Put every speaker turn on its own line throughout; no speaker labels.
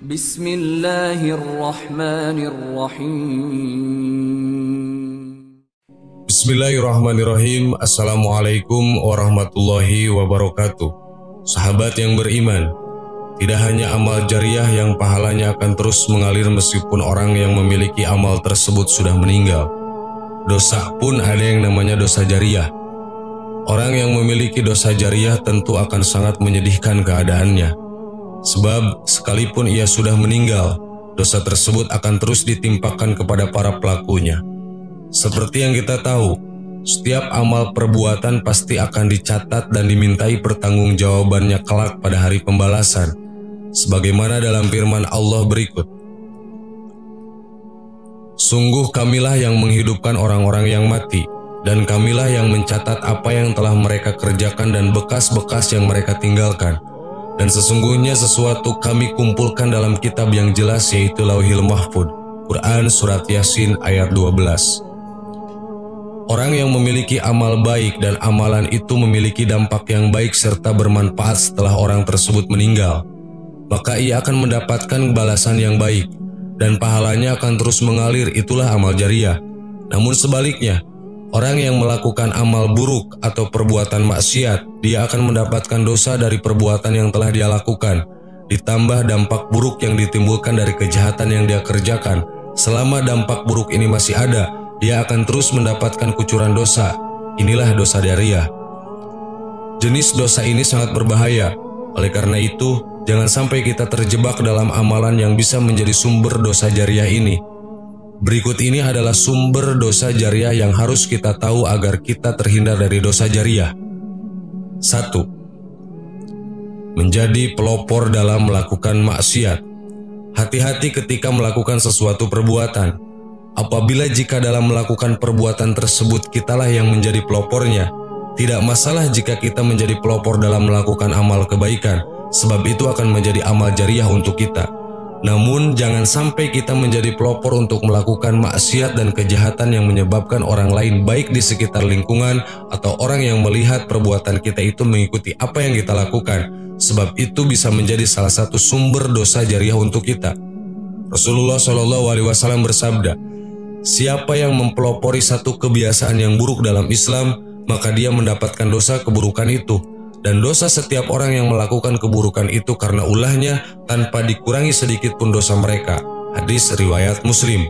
Bismillahirrahmanirrahim.
Bismillahirrahmanirrahim. Assalamualaikum warahmatullahi wabarakatuh. Sahabat yang beriman, tidak hanya amal jariah yang pahalanya akan terus mengalir meskipun orang yang memiliki amal tersebut sudah meninggal. Dosa pun ada yang namanya dosa jariah. Orang yang memiliki dosa jariah tentu akan sangat menyedihkan keadaannya. Sebab sekalipun ia sudah meninggal, dosa tersebut akan terus ditimpakan kepada para pelakunya. Seperti yang kita tahu, setiap amal perbuatan pasti akan dicatat dan dimintai pertanggungjawabannya kelak pada hari pembalasan. Sebagaimana dalam firman Allah berikut, "Sungguh kamilah yang menghidupkan orang-orang yang mati, dan kamilah yang mencatat apa yang telah mereka kerjakan dan bekas-bekas yang mereka tinggalkan. Dan sesungguhnya sesuatu kami kumpulkan dalam kitab yang jelas, yaitu Lauhil Mahfuz." Quran Surat Yasin ayat 12. Orang yang memiliki amal baik dan amalan itu memiliki dampak yang baik serta bermanfaat setelah orang tersebut meninggal, maka ia akan mendapatkan balasan yang baik dan pahalanya akan terus mengalir. Itulah amal jariah. Namun sebaliknya, orang yang melakukan amal buruk atau perbuatan maksiat, dia akan mendapatkan dosa dari perbuatan yang telah dia lakukan, ditambah dampak buruk yang ditimbulkan dari kejahatan yang dia kerjakan. Selama dampak buruk ini masih ada, dia akan terus mendapatkan kucuran dosa. Inilah dosa jariah. Jenis dosa ini sangat berbahaya. Oleh karena itu, jangan sampai kita terjebak dalam amalan yang bisa menjadi sumber dosa jariah ini. Berikut ini adalah sumber dosa jariah yang harus kita tahu agar kita terhindar dari dosa jariah. 1. Menjadi pelopor dalam melakukan maksiat. Hati-hati ketika melakukan sesuatu perbuatan. Apabila jika dalam melakukan perbuatan tersebut kitalah yang menjadi pelopornya, tidak masalah jika kita menjadi pelopor dalam melakukan amal kebaikan, sebab itu akan menjadi amal jariah untuk kita. Namun jangan sampai kita menjadi pelopor untuk melakukan maksiat dan kejahatan yang menyebabkan orang lain baik di sekitar lingkungan atau orang yang melihat perbuatan kita itu mengikuti apa yang kita lakukan, sebab itu bisa menjadi salah satu sumber dosa jariah untuk kita. Rasulullah SAW bersabda, "Siapa yang mempelopori satu kebiasaan yang buruk dalam Islam, maka dia mendapatkan dosa keburukan itu. Dan dosa setiap orang yang melakukan keburukan itu karena ulahnya tanpa dikurangi sedikit pun dosa mereka." Hadis riwayat Muslim.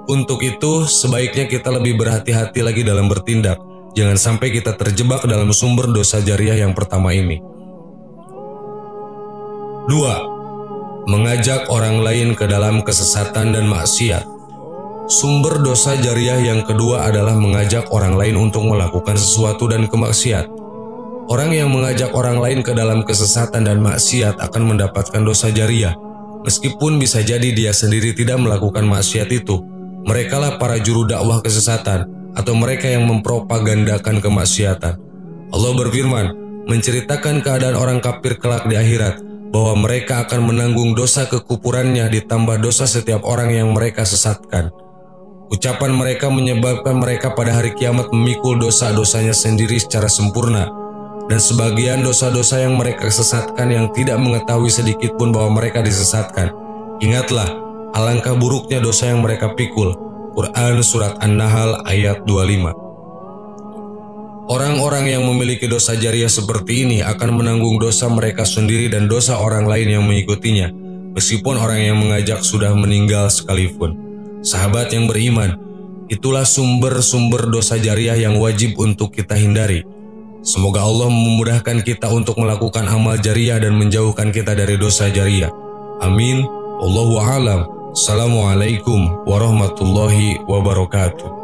Untuk itu, sebaiknya kita lebih berhati-hati lagi dalam bertindak. Jangan sampai kita terjebak dalam sumber dosa jariah yang pertama ini. 2. Mengajak orang lain ke dalam kesesatan dan maksiat. Sumber dosa jariah yang kedua adalah mengajak orang lain untuk melakukan sesuatu dan kemaksiat. Orang yang mengajak orang lain ke dalam kesesatan dan maksiat akan mendapatkan dosa jariah. Meskipun bisa jadi dia sendiri tidak melakukan maksiat itu, merekalah para juru dakwah kesesatan atau mereka yang mempropagandakan kemaksiatan. Allah berfirman, menceritakan keadaan orang kafir kelak di akhirat, bahwa mereka akan menanggung dosa kekufurannya ditambah dosa setiap orang yang mereka sesatkan. Ucapan mereka menyebabkan mereka pada hari kiamat memikul dosa-dosanya sendiri secara sempurna. Dan sebagian dosa-dosa yang mereka sesatkan yang tidak mengetahui sedikit pun bahwa mereka disesatkan. Ingatlah, alangkah buruknya dosa yang mereka pikul. Quran Surat An-Nahl ayat 25. Orang-orang yang memiliki dosa jariah seperti ini akan menanggung dosa mereka sendiri dan dosa orang lain yang mengikutinya, meskipun orang yang mengajak sudah meninggal sekalipun. Sahabat yang beriman, itulah sumber-sumber dosa jariah yang wajib untuk kita hindari. Semoga Allah memudahkan kita untuk melakukan amal jariah dan menjauhkan kita dari dosa jariah. Amin. Wallahu a'lam. Assalamualaikum warahmatullahi wabarakatuh.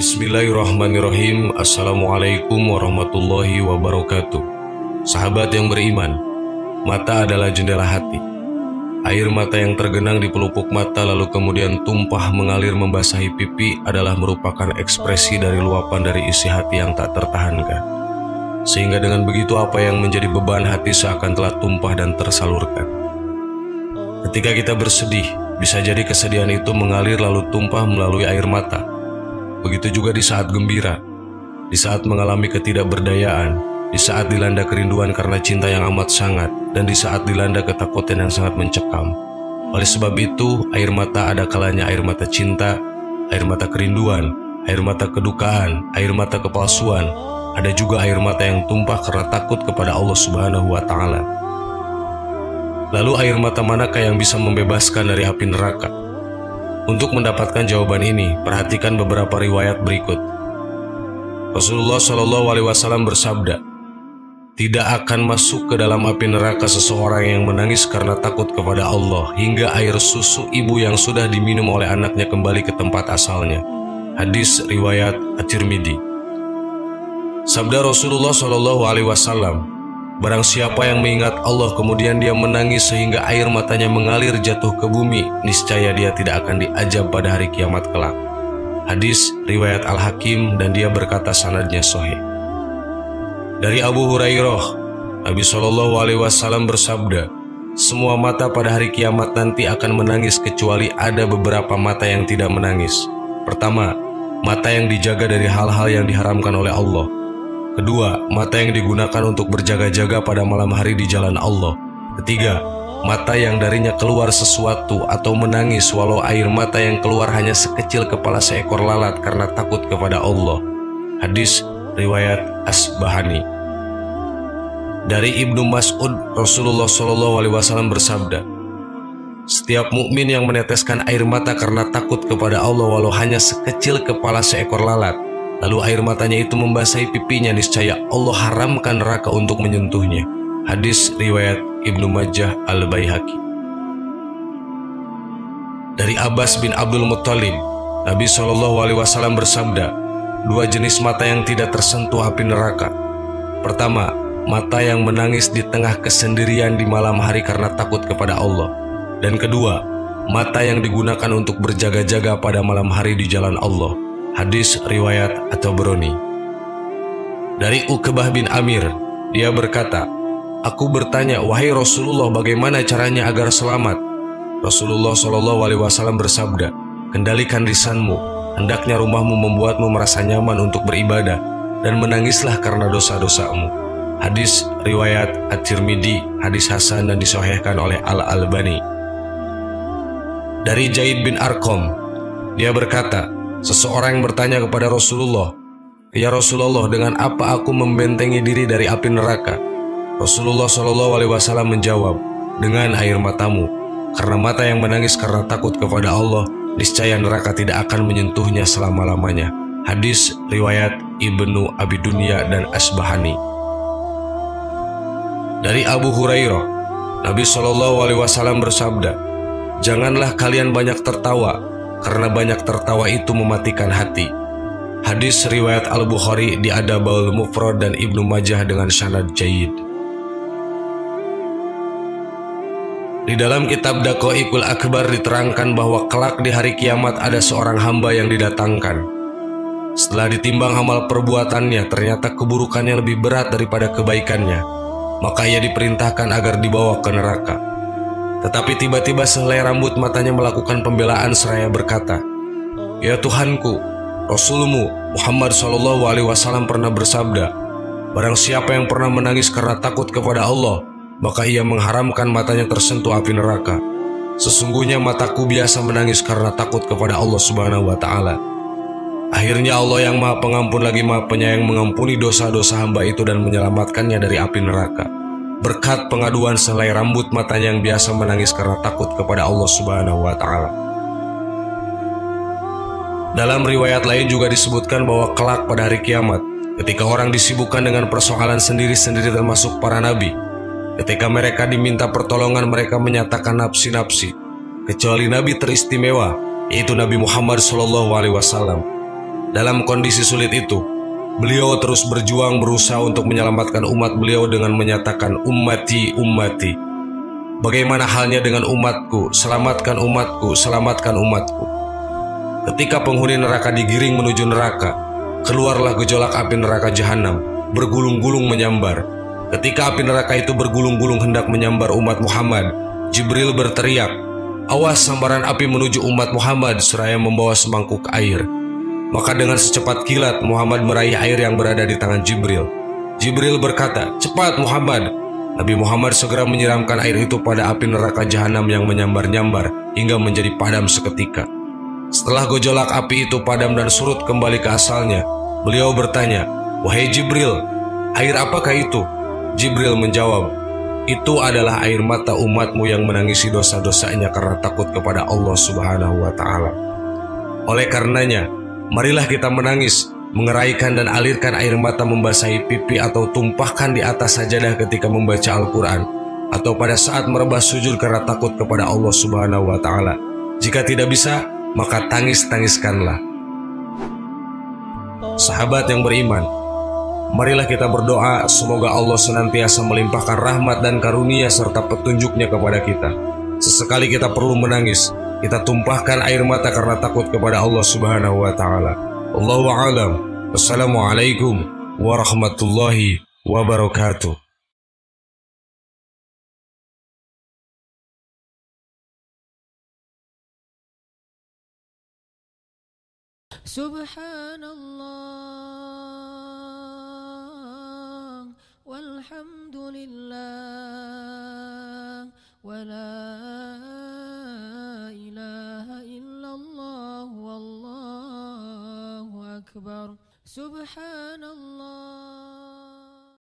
Bismillahirrahmanirrahim. Assalamualaikum warahmatullahi wabarakatuh. Sahabat yang beriman, mata adalah jendela hati. Air mata yang tergenang di pelupuk mata lalu kemudian tumpah mengalir membasahi pipi adalah merupakan ekspresi dari luapan dari isi hati yang tak tertahankan. Sehingga dengan begitu apa yang menjadi beban hati seakan telah tumpah dan tersalurkan. Ketika kita bersedih, bisa jadi kesedihan itu mengalir lalu tumpah melalui air mata. Begitu juga di saat gembira, di saat mengalami ketidakberdayaan, di saat dilanda kerinduan karena cinta yang amat sangat, dan di saat dilanda ketakutan yang sangat mencekam. Oleh sebab itu, air mata ada kalanya air mata cinta, air mata kerinduan, air mata kedukaan, air mata kepalsuan. Ada juga air mata yang tumpah karena takut kepada Allah Subhanahu wa Ta'ala. Lalu air mata manakah yang bisa membebaskan dari api neraka? Untuk mendapatkan jawaban ini, perhatikan beberapa riwayat berikut. Rasulullah SAW bersabda, "Tidak akan masuk ke dalam api neraka seseorang yang menangis karena takut kepada Allah hingga air susu ibu yang sudah diminum oleh anaknya kembali ke tempat asalnya." Hadis riwayat At-Tirmidzi. Sabda Rasulullah SAW, "Barang siapa yang mengingat Allah kemudian dia menangis sehingga air matanya mengalir jatuh ke bumi, niscaya dia tidak akan diazab pada hari kiamat kelak." Hadis riwayat Al-Hakim, dan dia berkata sanadnya sahih. Dari Abu Hurairah, Nabi SAW bersabda, "Semua mata pada hari kiamat nanti akan menangis kecuali ada beberapa mata yang tidak menangis. Pertama, mata yang dijaga dari hal-hal yang diharamkan oleh Allah. Kedua, mata yang digunakan untuk berjaga-jaga pada malam hari di jalan Allah. Ketiga, mata yang darinya keluar sesuatu atau menangis walau air mata yang keluar hanya sekecil kepala seekor lalat karena takut kepada Allah." Hadis riwayat Asbahani. Dari Ibnu Mas'ud, Rasulullah SAW bersabda, "Setiap mukmin yang meneteskan air mata karena takut kepada Allah walau hanya sekecil kepala seekor lalat, lalu air matanya itu membasahi pipinya, niscaya Allah haramkan neraka untuk menyentuhnya." Hadis riwayat Ibnu Majah Al-Baihaqi. Dari Abbas bin Abdul Muttalib, Nabi SAW bersabda, "Dua jenis mata yang tidak tersentuh api neraka. Pertama, mata yang menangis di tengah kesendirian di malam hari karena takut kepada Allah. Dan kedua, mata yang digunakan untuk berjaga-jaga pada malam hari di jalan Allah." Hadis riwayat At-Tabrani. Dari Uqbah bin Amir, dia berkata, "Aku bertanya, wahai Rasulullah, bagaimana caranya agar selamat?" Rasulullah SAW bersabda, "Kendalikan lisanmu, hendaknya rumahmu membuatmu merasa nyaman untuk beribadah, dan menangislah karena dosa-dosamu." Hadis riwayat At-Tirmidzi, hadis hasan dan disahihkan oleh Al-Albani. Dari Zaid bin Arqam, dia berkata, seseorang yang bertanya kepada Rasulullah, "Ya Rasulullah, dengan apa aku membentengi diri dari api neraka?" Rasulullah SAW menjawab, "Dengan air matamu, karena mata yang menangis karena takut kepada Allah, niscaya neraka tidak akan menyentuhnya selama-lamanya." Hadis riwayat Ibnu Abi Dunya dan Asbahani. Dari Abu Hurairah, Nabi SAW bersabda, "Janganlah kalian banyak tertawa, karena banyak tertawa itu mematikan hati." Hadis riwayat Al-Bukhari di Adabul Mufrad dan Ibnu Majah dengan sanad jayyid. Di dalam kitab Daqaiqul Akbar diterangkan bahwa kelak di hari kiamat ada seorang hamba yang didatangkan. Setelah ditimbang amal perbuatannya, ternyata keburukannya lebih berat daripada kebaikannya. Maka ia diperintahkan agar dibawa ke neraka. Tetapi tiba-tiba sehelai rambut matanya melakukan pembelaan seraya berkata, "Ya Tuhanku, Rasulmu Muhammad SAW pernah bersabda, barang siapa yang pernah menangis karena takut kepada Allah, maka ia mengharamkan matanya tersentuh api neraka. Sesungguhnya mataku biasa menangis karena takut kepada Allah Subhanahu wa Ta'ala." Akhirnya Allah yang Maha Pengampun lagi Maha Penyayang mengampuni dosa-dosa hamba itu dan menyelamatkannya dari api neraka, berkat pengaduan sehelai rambut matanya yang biasa menangis karena takut kepada Allah Subhanahu wa Ta'ala. Dalam riwayat lain juga disebutkan bahwa kelak pada hari kiamat, ketika orang disibukkan dengan persoalan sendiri-sendiri termasuk para nabi, ketika mereka diminta pertolongan mereka menyatakan nafsi-nafsi, kecuali nabi teristimewa, yaitu Nabi Muhammad SAW. Dalam kondisi sulit itu, beliau terus berjuang berusaha untuk menyelamatkan umat beliau dengan menyatakan, "Ummati, ummati." Bagaimana halnya dengan umatku? Selamatkan umatku, selamatkan umatku. Ketika penghuni neraka digiring menuju neraka, keluarlah gejolak api neraka jahanam, bergulung-gulung menyambar. Ketika api neraka itu bergulung-gulung hendak menyambar umat Muhammad, Jibril berteriak, "Awas sambaran api menuju umat Muhammad," seraya membawa semangkuk air. Maka dengan secepat kilat Muhammad meraih air yang berada di tangan Jibril. Jibril berkata, "Cepat Muhammad." Nabi Muhammad segera menyiramkan air itu pada api neraka jahanam yang menyambar-nyambar hingga menjadi padam seketika. Setelah gejolak api itu padam dan surut kembali ke asalnya, beliau bertanya, "Wahai Jibril, air apakah itu?" Jibril menjawab, "Itu adalah air mata umatmu yang menangisi dosa-dosanya karena takut kepada Allah Subhanahu wa Ta'ala. Oleh karenanya, marilah kita menangis, mengeraikan dan alirkan air mata membasahi pipi atau tumpahkan di atas sajadah ketika membaca Al-Quran, atau pada saat merebah sujud karena takut kepada Allah Subhanahu wa Ta'ala. Jika tidak bisa, maka tangis-tangiskanlah." Sahabat yang beriman, marilah kita berdoa semoga Allah senantiasa melimpahkan rahmat dan karunia serta petunjuknya kepada kita. Sesekali kita perlu menangis, kita tumpahkan air mata karena takut kepada Allah Subhanahu wa Ta'ala. Allahu a'lam. Wassalamualaikum warahmatullahi wabarakatuh.
Subhanallah walhamdulillah wa la ilaha illallah wallahu akbar. Subhanallah